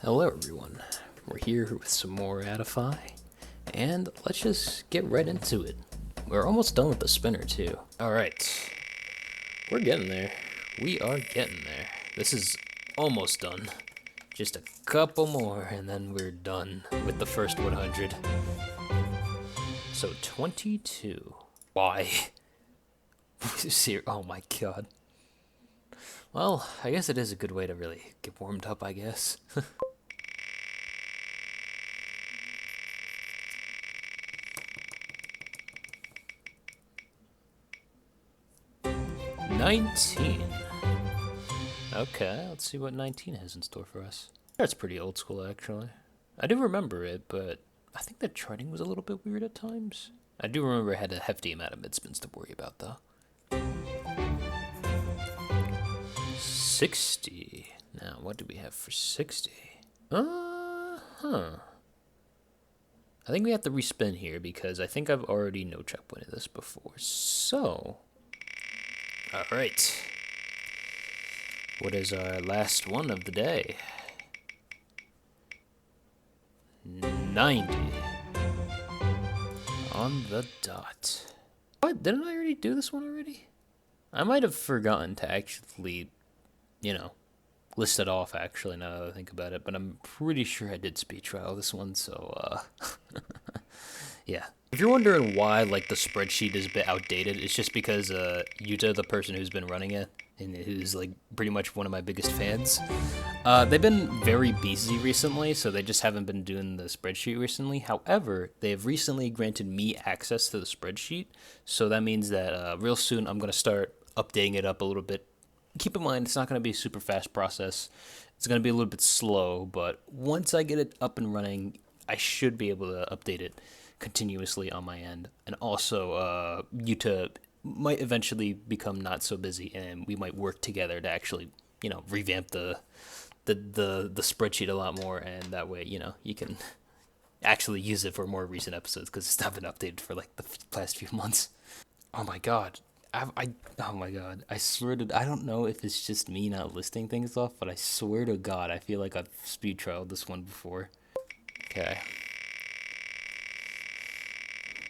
Hello everyone, we're here with some more Atify, and let's just get right into it. We're almost done with the spinner too. Alright, we're getting there. We are getting there. This is almost done. Just a couple more and then we're done with the first 100. So 22. Why? Oh my god. Well, I guess it is a good way to really get warmed up, I guess. 19. Okay, let's see what 19 has in store for us. That's pretty old school, actually. I do remember it, but I think the charting was a little bit weird at times. I do remember it had a hefty amount of midspins to worry about, though. 60. Now, what do we have for 60? I think we have to respin here because I think I've already no checkpointed this before. So, alright. What is our last one of the day? 90. On the dot. What? Didn't I already do this one already? I might have forgotten to actually, list it off actually now that I think about it, but I'm pretty sure I did speed trial this one, so, yeah. If you're wondering why, like, the spreadsheet is a bit outdated, it's just because, Yuta, the person who's been running it, and who's, like, pretty much one of my biggest fans, they've been very busy recently, so they just haven't been doing the spreadsheet recently. However, they've recently granted me access to the spreadsheet, so that means that, real soon I'm going to start updating it up a little bit. Keep in mind, it's not going to be a super fast process. It's going to be a little bit slow, but once I get it up and running, I should be able to update it continuously on my end. And also, Yuta might eventually become not so busy, and we might work together to actually, revamp the spreadsheet a lot more, and that way, you can actually use it for more recent episodes, because it's not been updated for, like, the past few months. Oh my god. Oh my god, I swear to, I don't know if it's just me not listing things off, but I swear to god, I feel like I've speed trialed this one before. Okay.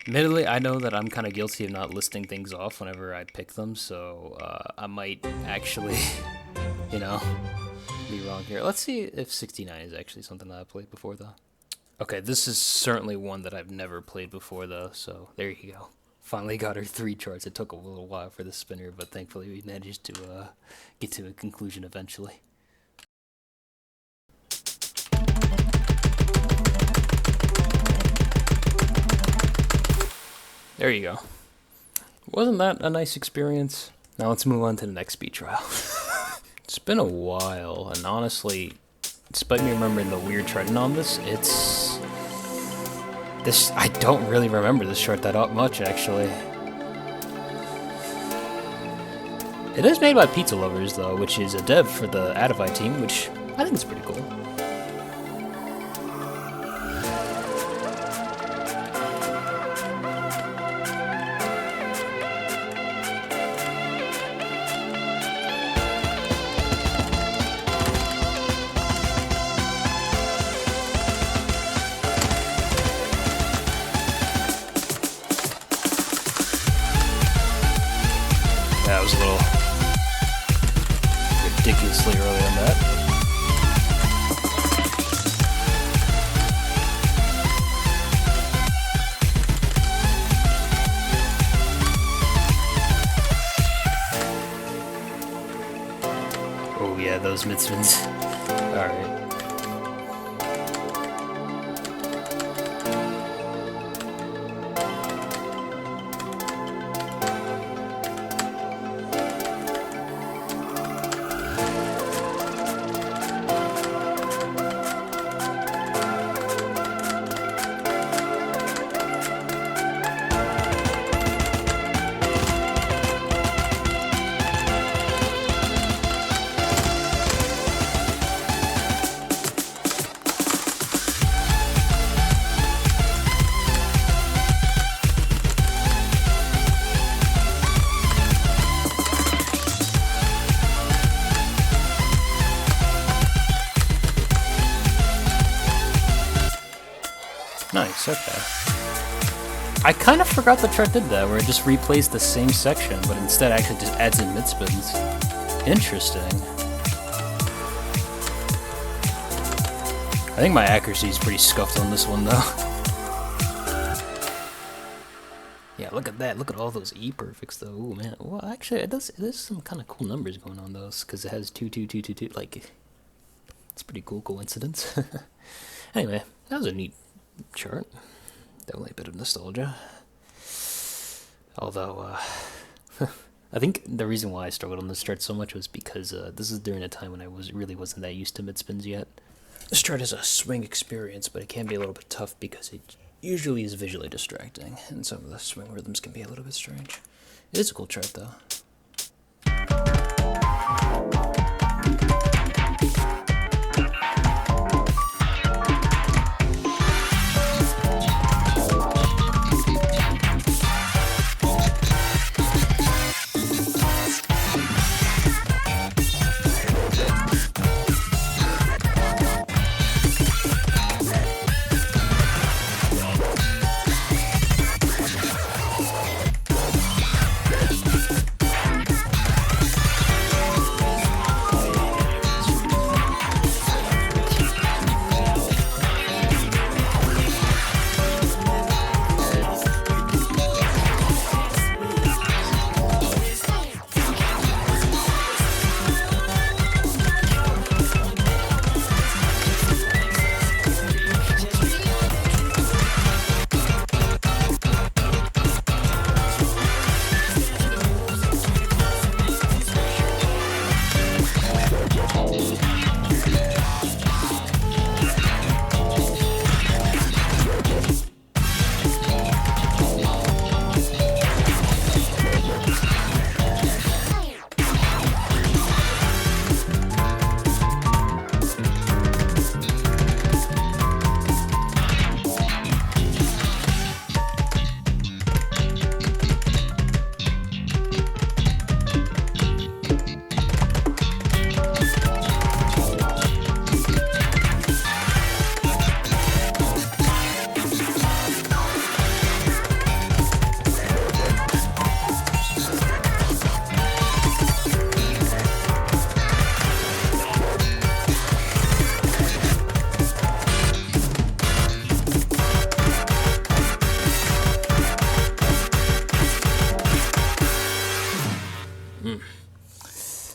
Admittedly, I know that I'm kind of guilty of not listing things off whenever I pick them, so I might actually, be wrong here. Let's see if 69 is actually something that I've played before, though. Okay, this is certainly one that I've never played before, though, so there you go. Finally got our 3 charts. It took a little while for the spinner, but thankfully we managed to get to a conclusion eventually. There you go. Wasn't that a nice experience? Now let's move on to the next speed trial. It's been a while, and honestly, despite me remembering the weird charting on this, I don't really remember this chart that much, actually. It is made by Pizza Lovers, though, which is a dev for the Atify team, which I think is pretty cool. That was a little ridiculously early on that. Oh yeah, those mid-spins. Alright. Nice, okay. I kind of forgot the chart did that, where it just replays the same section, but instead actually just adds in mid-spins. Interesting. I think my accuracy is pretty scuffed on this one, though. Yeah, look at that. Look at all those E-perfects, though. Ooh, man. Well, actually, there's some kind of cool numbers going on, though, because it has 2, 2, 2, 2, 2. Like, it's a pretty cool coincidence. Anyway, that was a neat chart. Definitely a bit of nostalgia. Although, I think the reason why I struggled on this chart so much was because this is during a time when I really wasn't that used to mid-spins yet. This chart is a swing experience, but it can be a little bit tough because it usually is visually distracting, and some of the swing rhythms can be a little bit strange. It is a cool chart, though.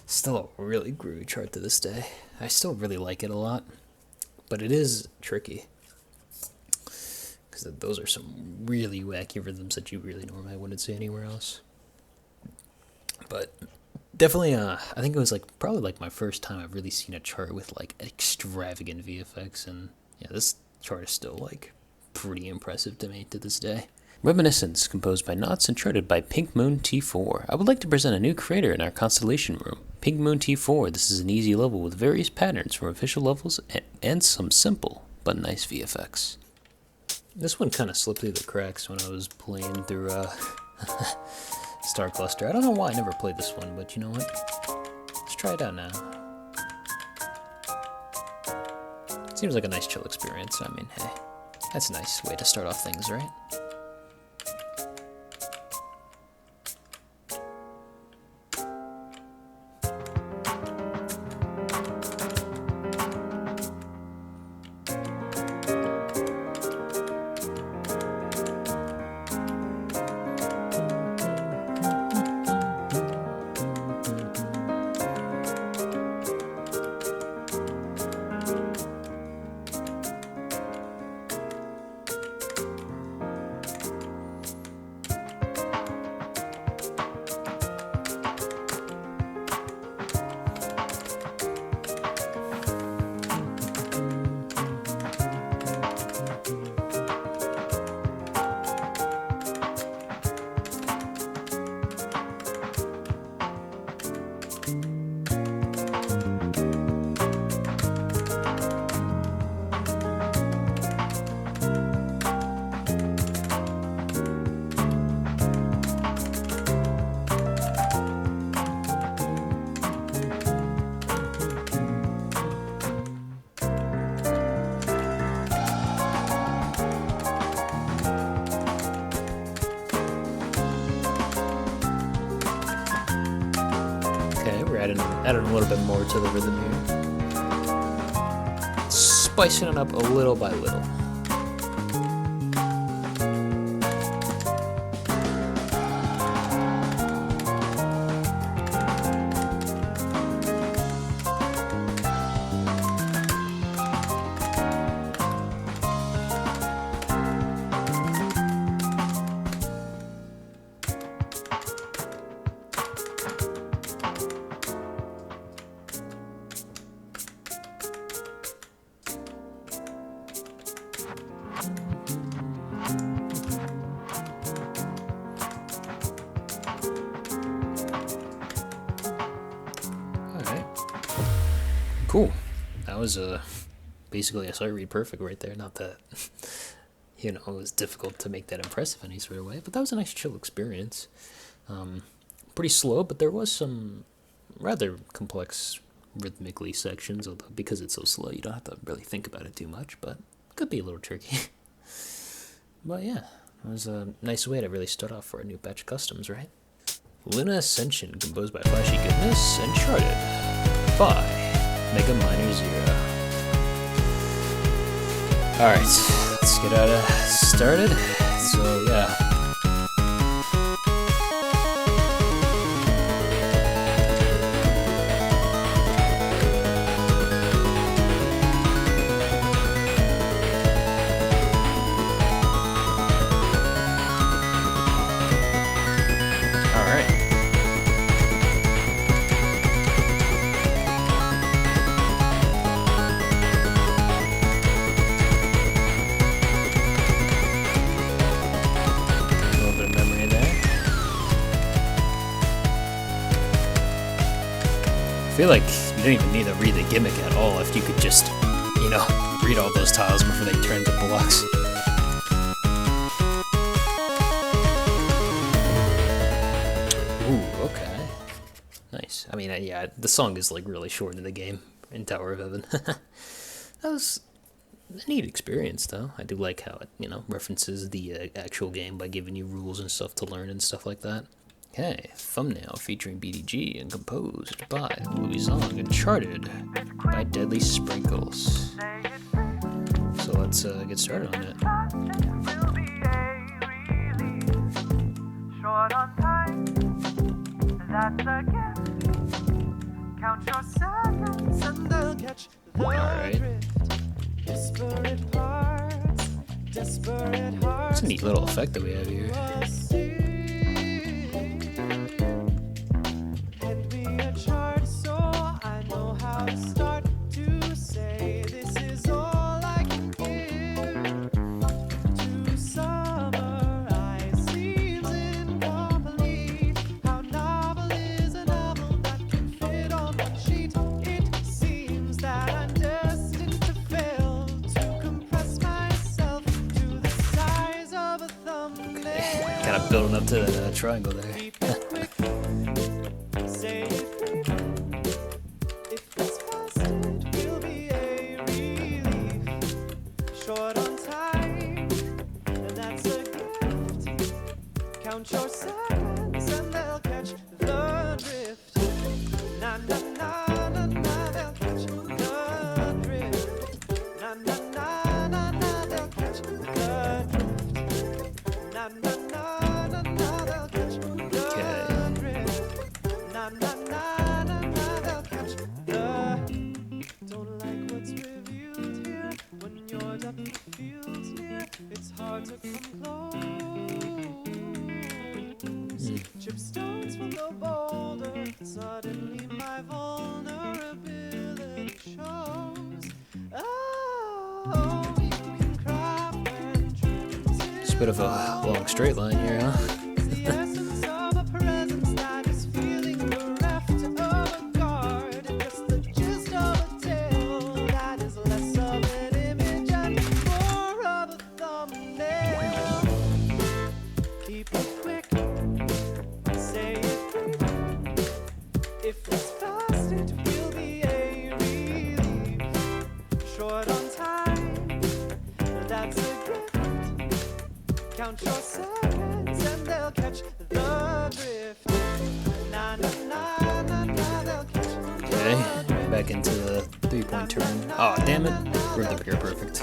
Still a really groovy chart to this day. I still really like it a lot, but it is tricky. Because those are some really wacky rhythms that you really normally wouldn't see anywhere else. But definitely, I think it was probably my first time I've really seen a chart with extravagant VFX, and yeah, this chart is still pretty impressive to me to this day. Reminiscence, composed by Knots and charted by Pink Moon T4. I would like to present a new creator in our Constellation room. Pink Moon T4, this is an easy level with various patterns from official levels and some simple but nice VFX. This one kind of slipped through the cracks when I was playing through Star Cluster. I don't know why I never played this one, but you know what? Let's try it out now. Seems like a nice chill experience. I mean, hey, that's a nice way to start off things, right? adding a little bit more to the rhythm here. Spicing it up a little by little. Cool. That was basically a sight read perfect right there. Not that, it was difficult to make that impressive in any sort of way, but that was a nice chill experience. Pretty slow, but there was some rather complex rhythmically sections, although because it's so slow, you don't have to really think about it too much, but it could be a little tricky. But yeah, it was a nice way to really start off for a new batch of customs, right? Luna Ascension, composed by Flashy Goodness and charted by Mega Minor Zero. Alright, let's get started. So yeah. I feel like you don't even need to read the gimmick at all if you could just, read all those tiles before they turn into blocks. Ooh, okay. Nice. I mean, yeah, the song is like really short in the game in Tower of Heaven. That was a neat experience, though. I do like how it, references the actual game by giving you rules and stuff to learn and stuff like that. Okay, thumbnail featuring BDG and composed by Louis Zong and charted by Deadly Sprinkles. So let's get started on it. Alright. It's a neat little effect that we have here. Kind of building up to the triangle there. Chipstones from the boulder, suddenly my vulnerability shows. Oh, you can cry when dreams. It's a bit of a long straight line here, huh? The essence of a presence that is feeling bereft of a guard. Just the gist of a tale that is less of an image and more of a thumbnail. Keep it quick. If it's fast, it will be a relief. Short on time, that's a gift. Count your seconds and then for the Pure Perfect.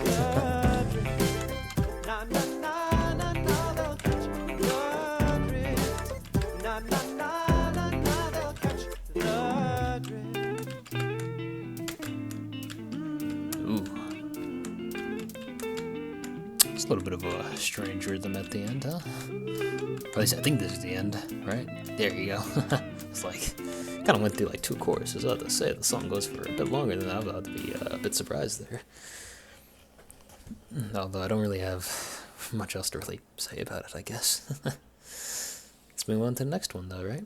Ooh. It's a little bit of a strange rhythm at the end, huh? Or at least I think this is the end, right? There you go. It's like, kind of went through like 2 choruses. I have to say, the song goes for a bit longer than I was about to be a bit surprised there. Although I don't really have much else to really say about it, I guess. Let's move on to the next one, though, right?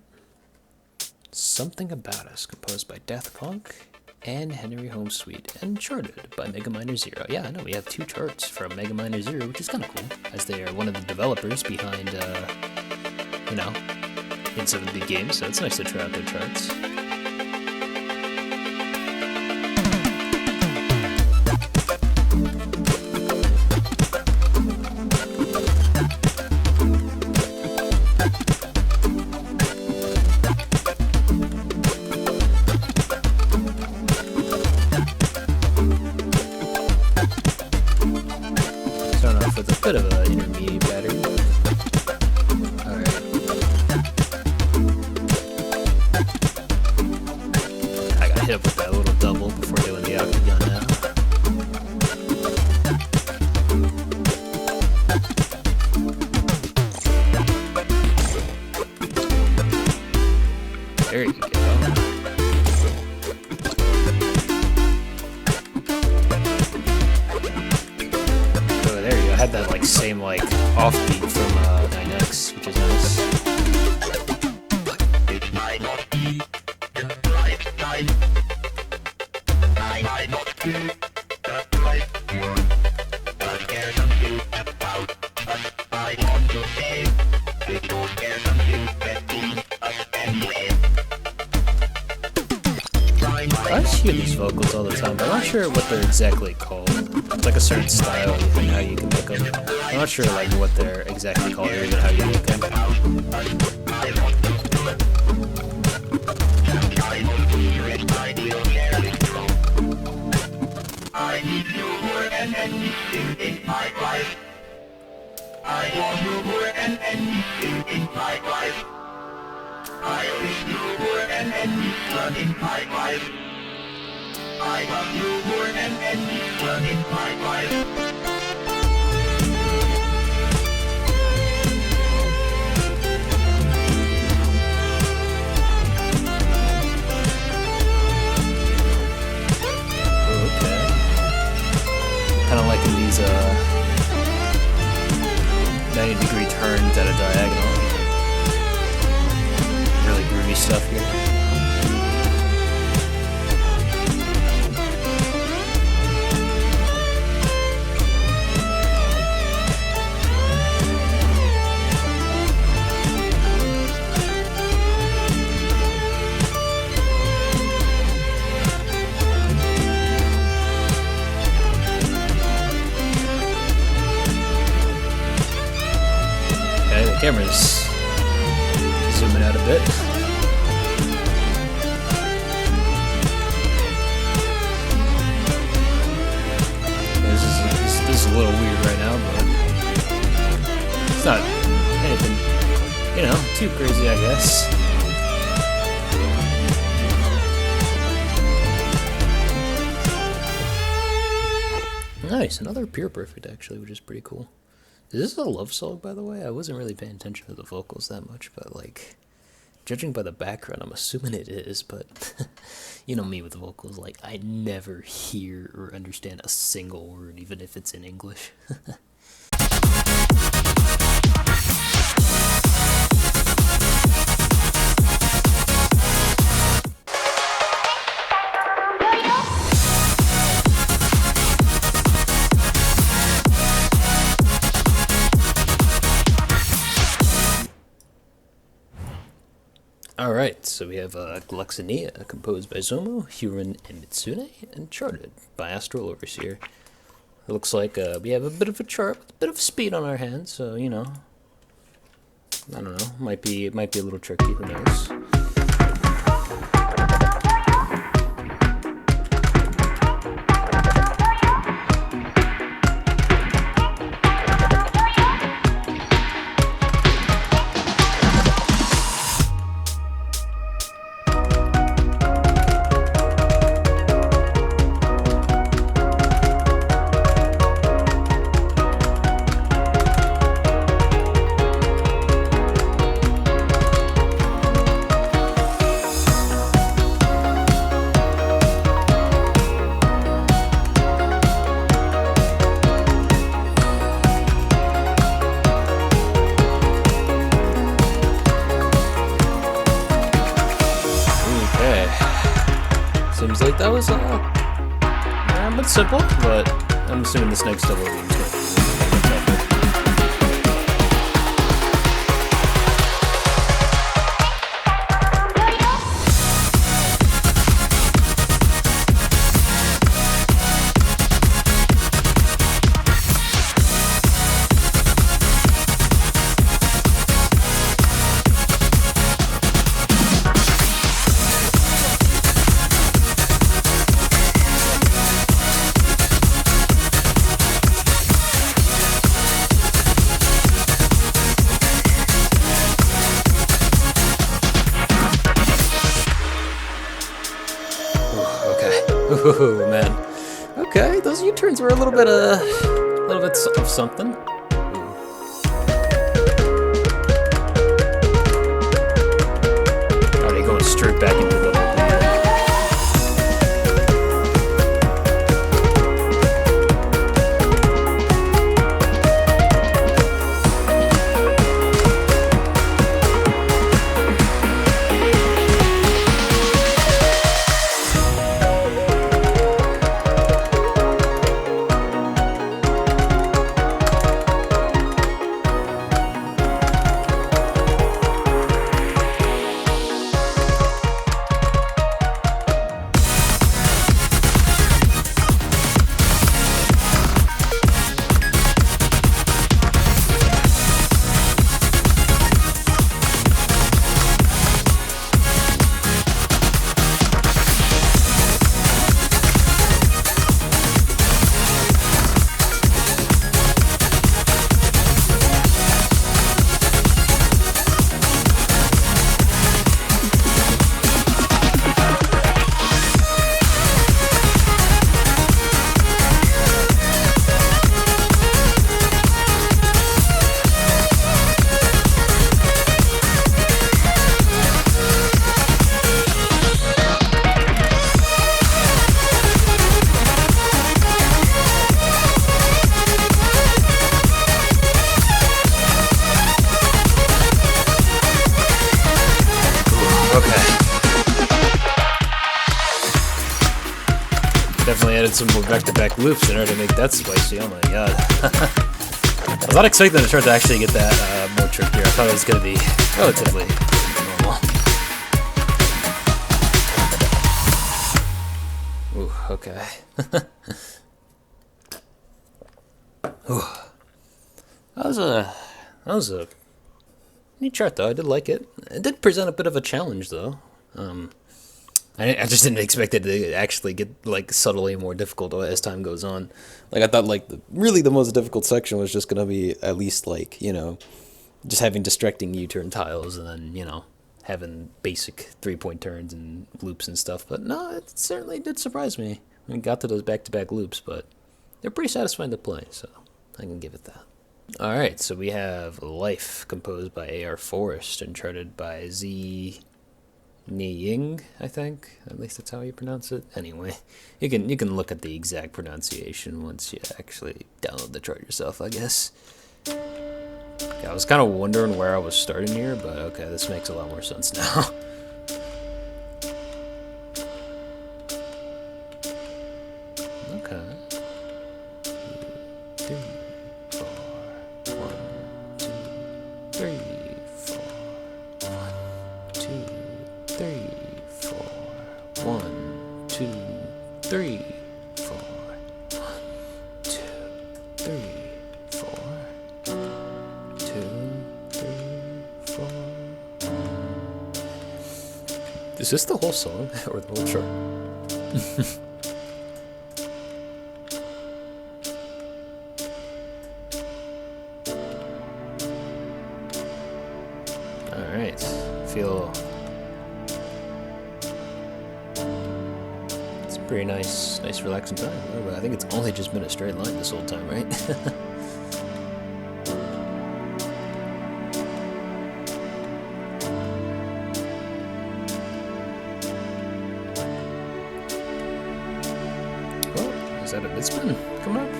Something About Us, composed by Daft Punk and Henry Home Suite, and charted by Mega Miner Zero. Yeah, I know, we have 2 charts from Mega Miner Zero, which is kind of cool, as they are one of the developers behind, you know, in 7-Bit Games, so it's nice to try out their charts. Starting off with a bit of an intermediate pattern. Alright. I got hit with that little double before doing the octagon now. There you go. Had that like same like offbeat from 9X, which is nice. It might not be the right time. I might not be the right one. But there's something about us I want to say. Because there's something between us anyway. I hear these vocals all the time, but I'm not sure what they're exactly called. It's like a certain style and how you can make them. I'm not sure like what they're exactly called or even how you make them. I need you more than anything in my life. I want you more than anything in my life. I wish you more than anyone in my life. I love you more than anyone in my life. Okay. Kind of liking these 90-degree turns at a diagonal. Really groovy stuff here. Camera's zooming out a bit. This is a little weird right now, but it's not anything, you know, too crazy, I guess. Nice, another Pure Perfect actually, which is pretty cool. Is this a love song, by the way? I wasn't really paying attention to the vocals that much, but, like, judging by the background, I'm assuming it is, but you know me with vocals, like, I never hear or understand a single word, even if it's in English. Alright, so we have Gluxinia, composed by Zomo, Huron, and Mitsune, and charted by Astral Overseer. It looks like we have a bit of a chart, with a bit of speed on our hands, so, you know, I don't know, might be a little tricky, who knows. that was a bit simple, but I'm assuming this next double game is going to be a bit tougher. Oh man. Okay, those U-turns were a little bit of something. Are they going straight back into the double B? Definitely added some more back-to-back loops in order to make that spicy. Oh my god. I was not expecting the chart to actually get that more trickier. I thought it was going to be relatively normal. Ooh, okay. Ooh. That was a neat chart though. I did like it. It did present a bit of a challenge though. I just didn't expect it to actually get like subtly more difficult as time goes on. Like I thought like really the most difficult section was just gonna be at least like, you know, just having distracting U-turn tiles and then, you know, having basic 3-point turns and loops and stuff. But no, it certainly did surprise me when we got to those back-to-back loops, but they're pretty satisfying to play, so I can give it that. Alright, so we have Life, composed by A.R. Forrest and charted by Z Nying, I think. At least that's how you pronounce it. Anyway, you can look at the exact pronunciation once you actually download the chart yourself, I guess. Yeah, I was kind of wondering where I was starting here, but okay, this makes a lot more sense now. Okay. 2, 3, 4. 1, 2, 3, 4. 1, 2, 3, 4. 1, 2, 3, 4. 1, 2, 3, 4. 2, 3, 4. Is this the whole song or the whole chart? Alright, feel it's a pretty nice relaxing time. Oh, but I think it's only just been a straight line this whole time, right? Oh, is that a mid spin coming up?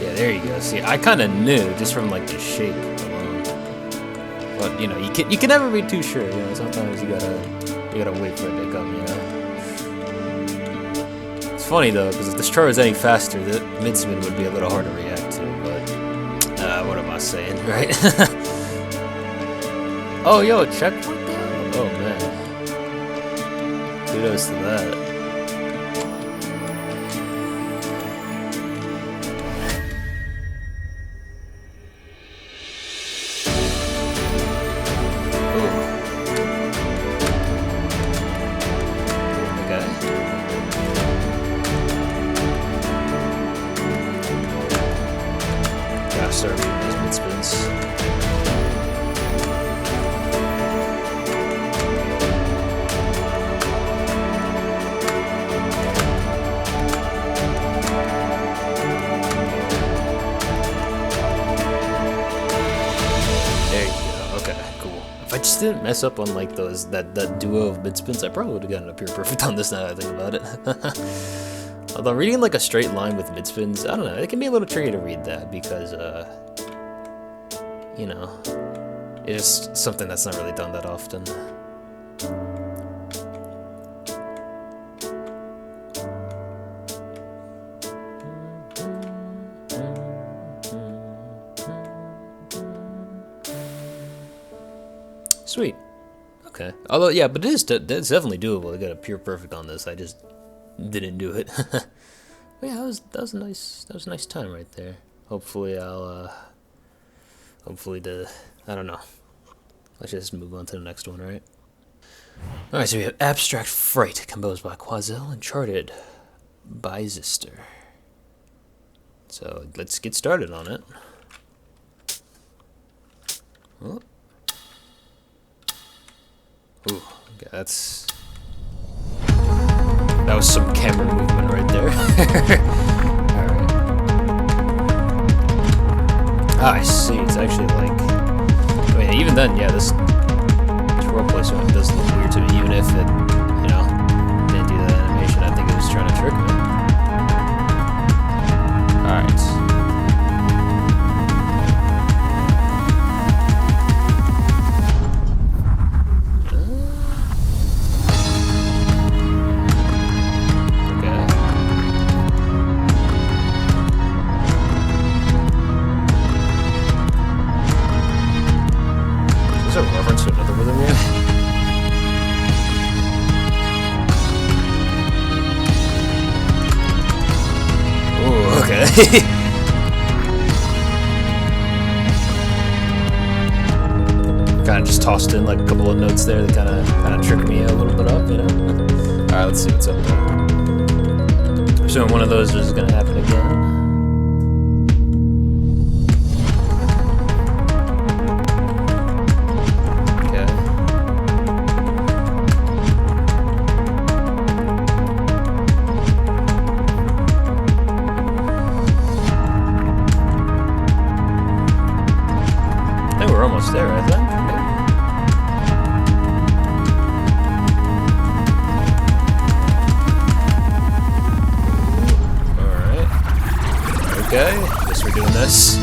Yeah, there you go. See, I kind of knew just from like the shape alone, but you know, you can never be too sure. You know, sometimes you gotta You gotta wait for it to come, you know? It's funny though, because if this char was any faster, the mid-spin would be a little hard to react to, but what am I saying, right? Oh, yo, checkpoint though? Oh man. Kudos to that. Start reading those mid-spins. There you go. Okay, cool. If I just didn't mess up on like those that duo of mid-spins, I probably would have gotten a pure perfect on this now that I think about it. Although reading like a straight line with mid-spins, I don't know, it can be a little tricky to read that because, you know, it's just something that's not really done that often. Sweet. Okay. Although, yeah, but it's definitely doable to get a pure perfect on this. I just didn't do it. But yeah, that was a nice time right there. Hopefully I don't know. Let's just move on to the next one, right? Alright, so we have Abstract Fright, composed by Quazel and charted by Zister. So let's get started on it. Oh. Ooh, okay, that was some camera movement right there. Alright. Ah, I see. It's actually like... I mean, even then, yeah, this twirl placement does look weird to me, even if it, you know, didn't do that animation. I think it was trying to trick me. Alright. Is there a reference to another rhythm yet? Ooh, okay. Kind of just tossed in like a couple of notes there that kind of tricked me a little bit up, you know? Alright, let's see what's up there. So one of those is gonna happen again. Almost there, I think. Alright. Okay, guess we're doing this.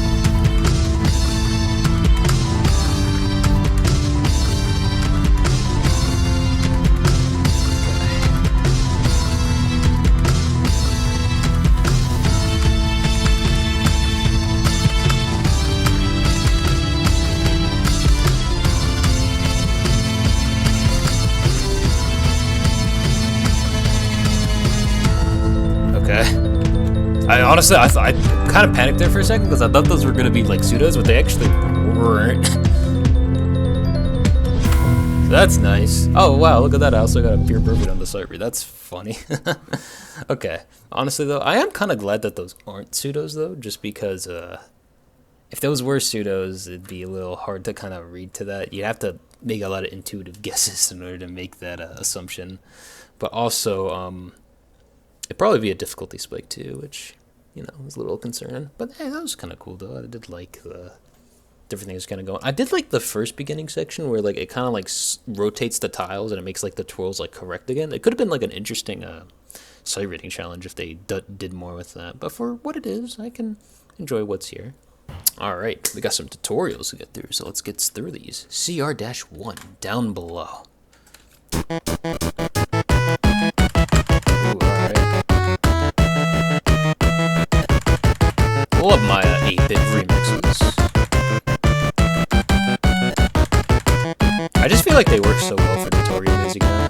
I honestly, I kind of panicked there for a second because I thought those were going to be like pseudos, but they actually weren't. So that's nice. Oh wow, look at that! I also got a pure perfect on the site read. That's funny. Okay, honestly though, I am kind of glad that those aren't pseudos though, just because if those were pseudos, it'd be a little hard to kind of read to that. You have to make a lot of intuitive guesses in order to make that assumption. But also, it'd probably be a difficulty spike too, which, you know, was a little concerning. But hey, that was kind of cool though. I did like the different things kind of going. I did like the first beginning section where like it kind of like rotates the tiles and it makes like the twirls like correct again. It could have been like an interesting sight reading challenge if they did more with that. But for what it is, I can enjoy what's here. All right, we got some tutorials to get through, so let's get through these. CR-1 down below. Ooh, alright. Pull up my 8-bit remixes. I just feel like they work so well for tutorial music now.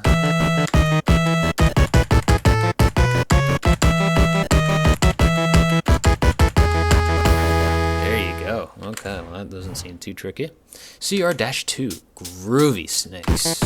There you go. Okay, well that doesn't seem too tricky. CR-2, Groovy Snakes.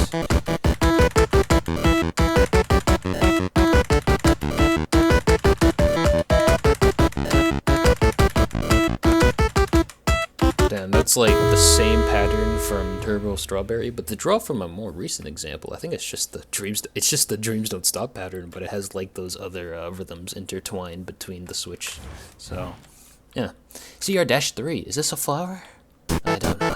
Damn, that's like the same pattern from Turbo Strawberry, but the draw from a more recent example, I think it's just the Dreams Don't Stop pattern, but it has like those other rhythms intertwined between the switch. So, yeah. CR-3, is this a flower? I don't know.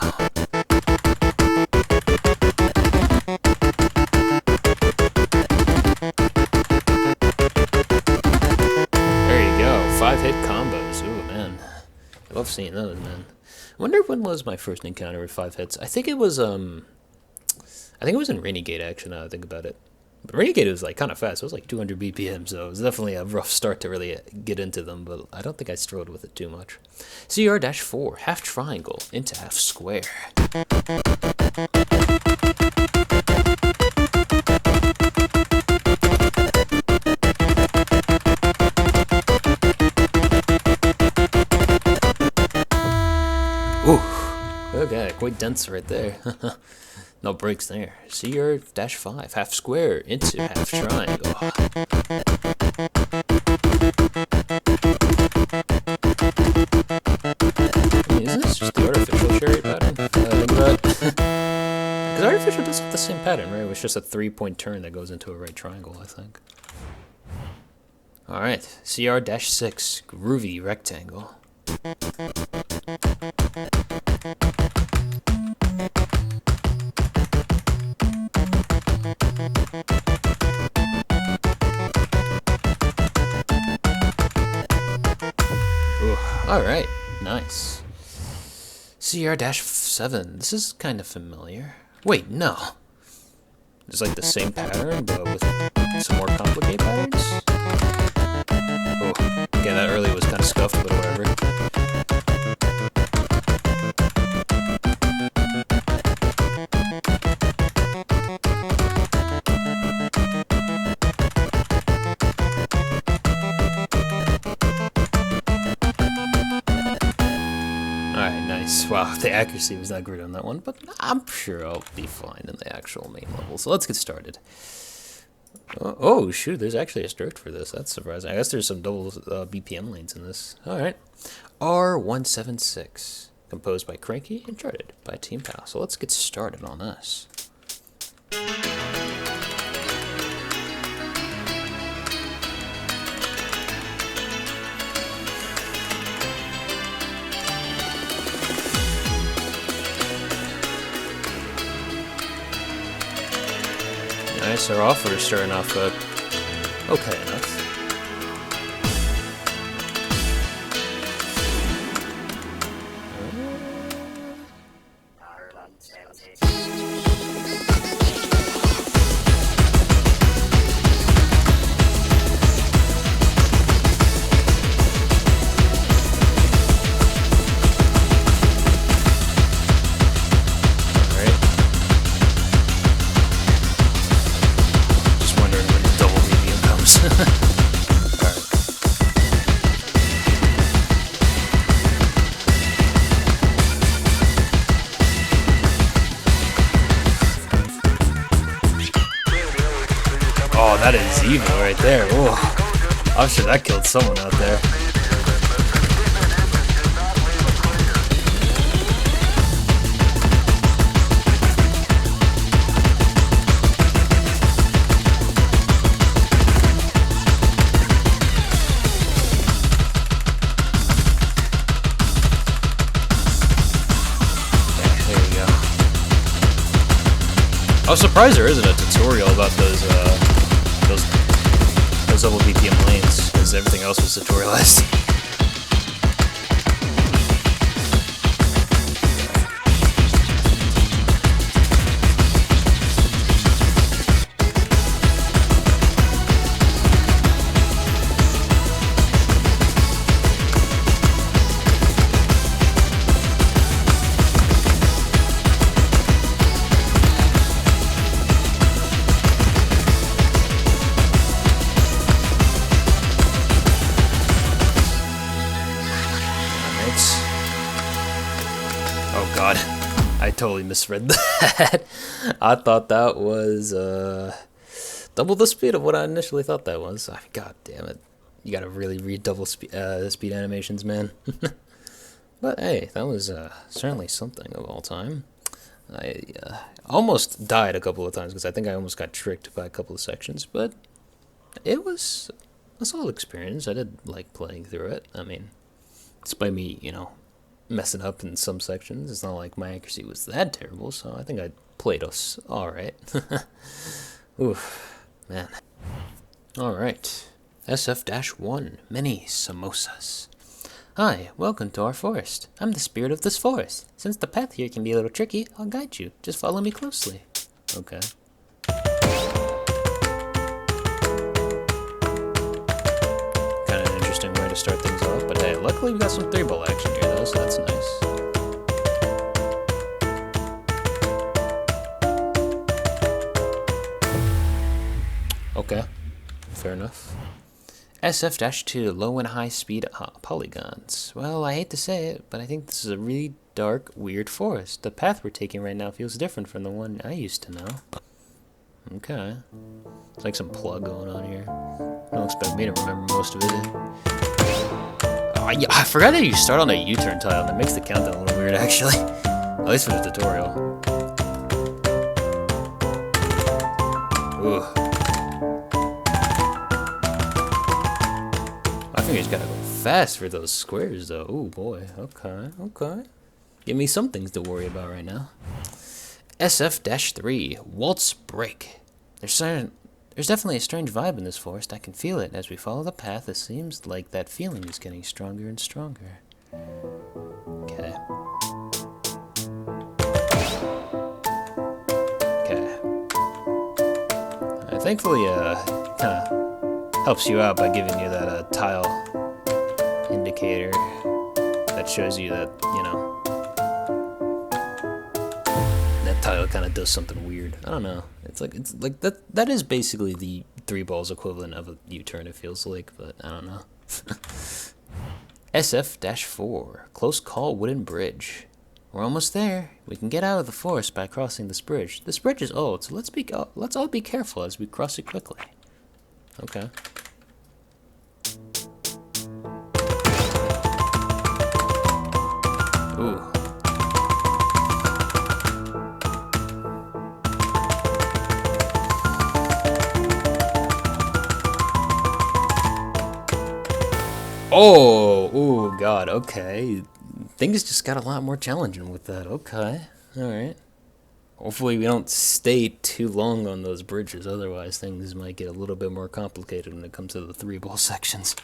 There you go, 5-hit combos. Ooh, man. I love seeing those, man. I wonder when was my first encounter with 5 hits. I think it was in Renegade, actually, now that I think about it. But Renegade was like kind of fast. It was like 200 BPM, so it was definitely a rough start to really get into them, but I don't think I struggled with it too much. CR-4, half triangle into half square. Ooh, okay, quite dense right there. No breaks there. CR-5, half square into half triangle. Isn't this just the artificial chariot pattern? Because artificial does have the same pattern, right? It's just a 3-point turn that goes into a right triangle, I think. Alright, CR-6, Groovy Rectangle. Alright, nice. CR-7, this is kind of familiar. Wait, no. It's like the same pattern, but with some more complicated patterns? Oh, okay, that early was kind of scuffed, but whatever. Wow, the accuracy was not great on that one, but I'm sure I'll be fine in the actual main level. So let's get started. Oh shoot, there's actually a stroke for this. That's surprising. I guess there's some double BPM lanes in this. Alright. R176, composed by Cranky and charted by Team Pal. So let's get started on this. Nice, our offer is starting off okay enough. Oh, that is evil right there. Ooh. I'm sure that killed someone out there. I was surprised there isn't a tutorial about those double BPM lanes, because everything else was tutorialized. god. I totally misread that. I thought that was double the speed of what I initially thought that was. God damn it. You gotta really read double speed animations, man. But hey, that was certainly something of all time. I almost died a couple of times because I think I almost got tricked by a couple of sections, but it was a solid experience. I did like playing through it. I mean, despite me, messing up in some sections, it's not like my accuracy was that terrible, so I think I played us alright. Oof, man. Alright. SF-1, many samosas. Hi, welcome to our forest. I'm the spirit of this forest. Since the path here can be a little tricky, I'll guide you. Just follow me closely. Okay. Kind of an interesting way to start things off, but hey, luckily we got some 3-ball action here though, so that's nice. Okay, fair enough. SF-2, low and high speed polygons. Well, I hate to say it, but I think this is a really dark, weird forest. The path we're taking right now feels different from the one I used to know. Okay. It's like some plug going on here. Don't expect me to remember most of it. Oh, yeah, I forgot that you start on a U-turn tile. That makes the countdown a little weird, actually. At least for the tutorial. Ooh. I think you just gotta go fast for those squares, though. Oh boy. Okay, okay. Give me some things to worry about right now. SF-3, Waltz Break. There's definitely a strange vibe in this forest. I can feel it. As we follow the path, it seems like that feeling is getting stronger and stronger. Okay. Okay. Thankfully, kinda helps you out by giving you that tile indicator that shows you that, that tile kind of does something weird. I don't know. It's like that is basically the 3-balls equivalent of a U-turn, it feels like, but I don't know. SF-4, Close Call Wooden Bridge. We're almost there. We can get out of the forest by crossing this bridge. This bridge is old, so let's all be careful as we cross it quickly. Okay. Ooh. Oh, ooh, God, okay. Things just got a lot more challenging with that. Okay, alright. Hopefully we don't stay too long on those bridges, otherwise things might get a little bit more complicated when it comes to the 3-ball sections.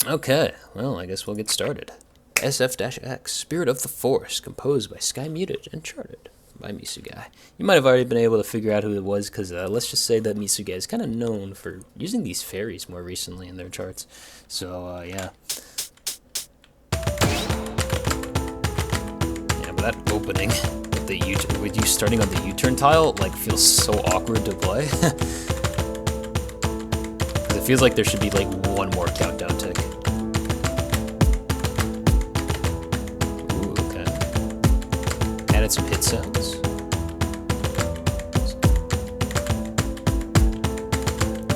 Okay, well, I guess we'll get started. SF-X, Spirit of the Forest, composed by Sky Muted and charted by Misugai. You might have already been able to figure out who it was, because let's just say that Misugai is kind of known for using these fairies more recently in their charts. So, yeah. Yeah, but that opening with you starting on the U-turn tile, like, feels so awkward to play. It feels like there should be, like, one more countdown tick. Ooh, okay. Added some hit sounds.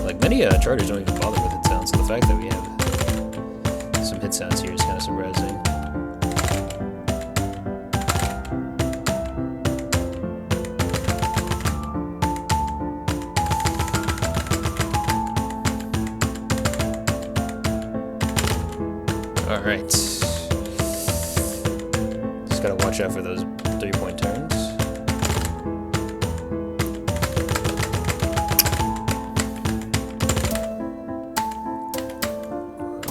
Like, many charters don't even bother with hit sounds, so the fact that we have some hit sounds here is kind of surprising. Alright. Just gotta watch out for those 3-point turns.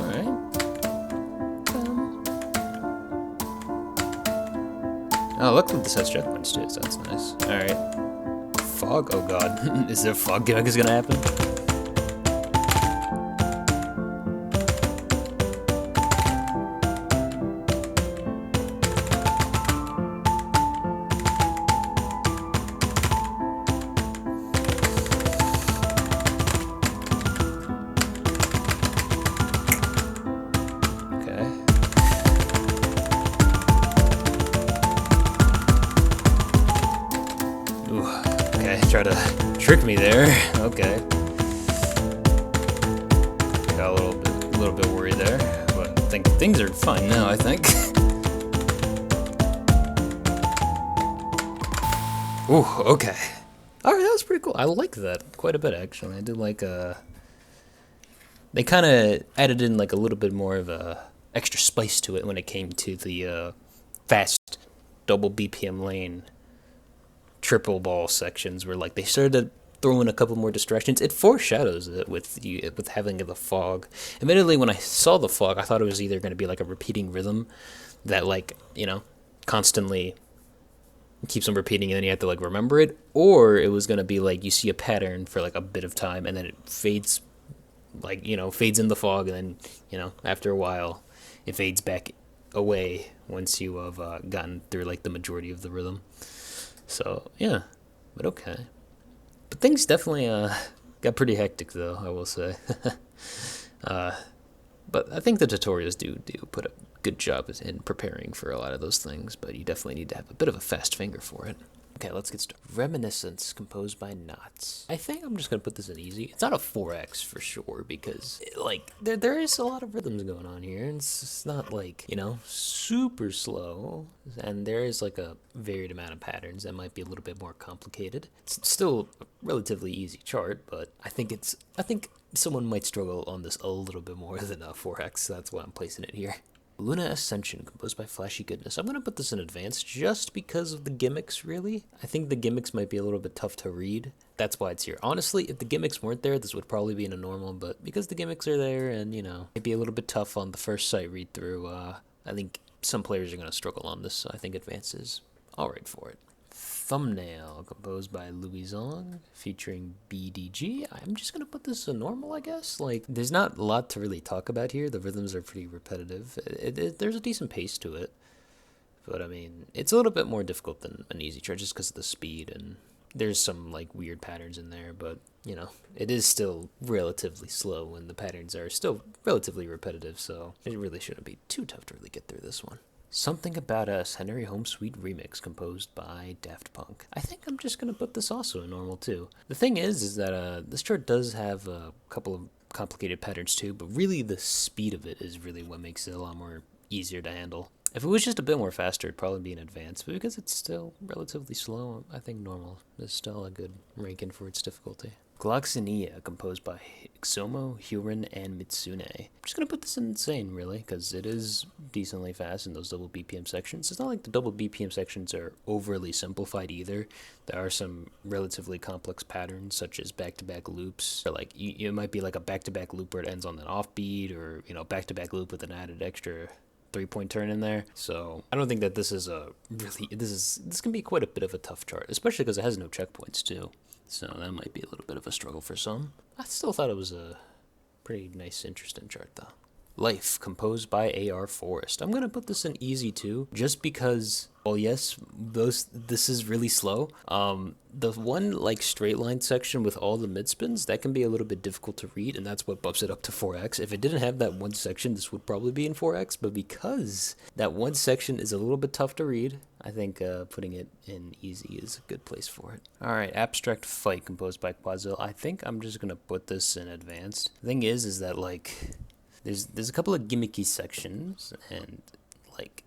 Alright. Oh, look, this has checkpoints too, so that's nice. Alright. Fog? Oh god. Is there a fog gag is gonna happen? try to trick me there. Okay. Got a little bit worried there, but I think things are fine now, I think. Ooh, okay. Alright, that was pretty cool. I like that quite a bit, actually. I did like, they kind of added in, like, a little bit more of a extra spice to it when it came to the, fast double BPM lane triple ball sections, where, like, they started to throw in a couple more distractions. It foreshadows it with having the fog. Admittedly, when I saw the fog, I thought it was either going to be, like, a repeating rhythm that, like, you know, constantly keeps on repeating and then you have to like remember it, or it was gonna be like you see a pattern for like a bit of time and then it fades, like, you know, fades in the fog, and then, you know, after a while it fades back away once you have gotten through like the majority of the rhythm. So yeah, but okay. But things definitely got pretty hectic though, I will say. But I think the tutorials do put a good job in preparing for a lot of those things, but you definitely need to have a bit of a fast finger for it. Okay, let's get started. Reminiscence, composed by Knots. I think I'm just going to put this in easy. It's not a 4x for sure, because, like, there is a lot of rhythms going on here, and it's not, like, you know, super slow, and there is, like, a varied amount of patterns that might be a little bit more complicated. It's still a relatively easy chart, but I think someone might struggle on this a little bit more than a 4x, so that's why I'm placing it here. Luna Ascension, composed by Flashy Goodness. I'm going to put this in advanced just because of the gimmicks, really. I think the gimmicks might be a little bit tough to read. That's why it's here. Honestly, if the gimmicks weren't there, this would probably be in a normal, but because the gimmicks are there and, you know, it'd be a little bit tough on the first sight read-through, I think some players are going to struggle on this, so I think advanced is alright for it. Thumbnail, composed by Louison, featuring BDG. I'm just gonna put this in normal, I guess. Like, there's not a lot to really talk about here. The rhythms are pretty repetitive. There's a decent pace to it, but I mean, it's a little bit more difficult than an easy chart just because of the speed, and there's some like weird patterns in there, but you know, it is still relatively slow and the patterns are still relatively repetitive, so it really shouldn't be too tough to really get through this one. Something About Us, Henry Home Suite Remix, composed by Daft Punk. I think I'm just going to put this also in normal, too. The thing is that this chart does have a couple of complicated patterns, too, but really the speed of it is really what makes it a lot more easier to handle. If it was just a bit more faster, it'd probably be an advanced, but because it's still relatively slow, I think normal is still a good ranking for its difficulty. Gloxinia, composed by Xomo, Huron, and Mitsune. I'm just going to put this in insane, really, because it is decently fast in those double BPM sections. It's not like the double BPM sections are overly simplified either. There are some relatively complex patterns, such as back-to-back loops, or like, it might be like a back-to-back loop where it ends on an offbeat, or, you know, back-to-back loop with an added extra 3-point turn in there. So I don't think that this is this can be quite a bit of a tough chart, especially because it has no checkpoints too. So that might be a little bit of a struggle for some. I still thought it was a pretty nice, interesting chart though. Life, composed by A.R. Forrest. I'm going to put this in easy too, just because, well, yes, this is really slow. The one, like, straight line section with all the mid-spins, that can be a little bit difficult to read, and that's what bumps it up to 4x. If it didn't have that one section, this would probably be in 4x, but because that one section is a little bit tough to read, I think putting it in easy is a good place for it. Alright, Abstract Fight, composed by Quazil. I think I'm just going to put this in advanced. The thing is that, like, there's a couple of gimmicky sections, and, like,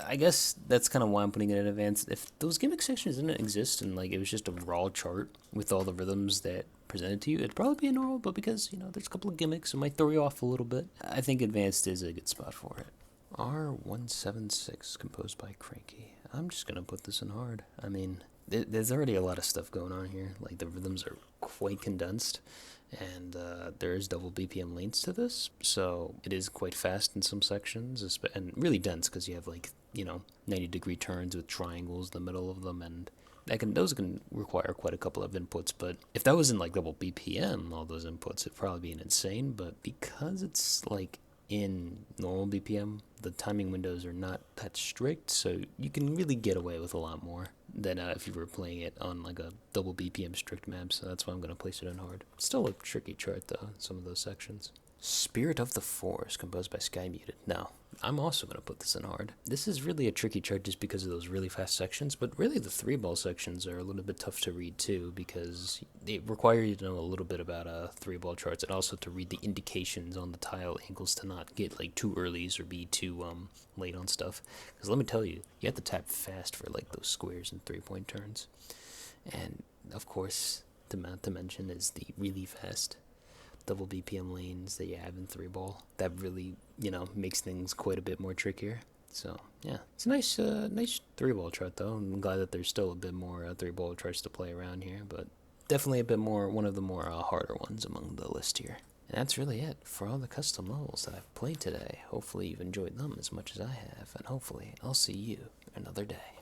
I guess that's kind of why I'm putting it in advanced. If those gimmick sections didn't exist and, like, it was just a raw chart with all the rhythms that presented to you, it'd probably be a normal, but because, you know, there's a couple of gimmicks, it might throw you off a little bit. I think advanced is a good spot for it. R176, composed by Cranky. I'm just going to put this in hard. I mean, there's already a lot of stuff going on here. Like, the rhythms are quite condensed, and there is double BPM lanes to this, so it is quite fast in some sections, and really dense because you have, like, you know, 90-degree turns with triangles in the middle of them, and those can require quite a couple of inputs. But if that was in, like, double BPM, all those inputs, it'd probably be insane. But because it's, like, in normal BPM, the timing windows are not that strict, so you can really get away with a lot more than if you were playing it on like a double BPM strict map, so that's why I'm going to place it in hard. Still a tricky chart though, some of those sections. Spirit of the Forest, composed by Sky Muted. Now, I'm also going to put this in hard. This is really a tricky chart just because of those really fast sections, but really the three ball sections are a little bit tough to read too because they require you to know a little bit about three ball charts and also to read the indications on the tile angles to not get like too earlys or be too late on stuff. Because let me tell you, you have to tap fast for like those squares and 3-point turns. And of course, not to mention is the really fast double BPM lanes that you have in three ball. That really, makes things quite a bit more trickier. So yeah, it's a nice three ball chart though. I'm glad that there's still a bit more three ball charts to play around here, but definitely a bit more, one of the more harder ones among the list here. And that's really it for all the custom levels that I've played today. Hopefully you've enjoyed them as much as I have, and hopefully I'll see you another day.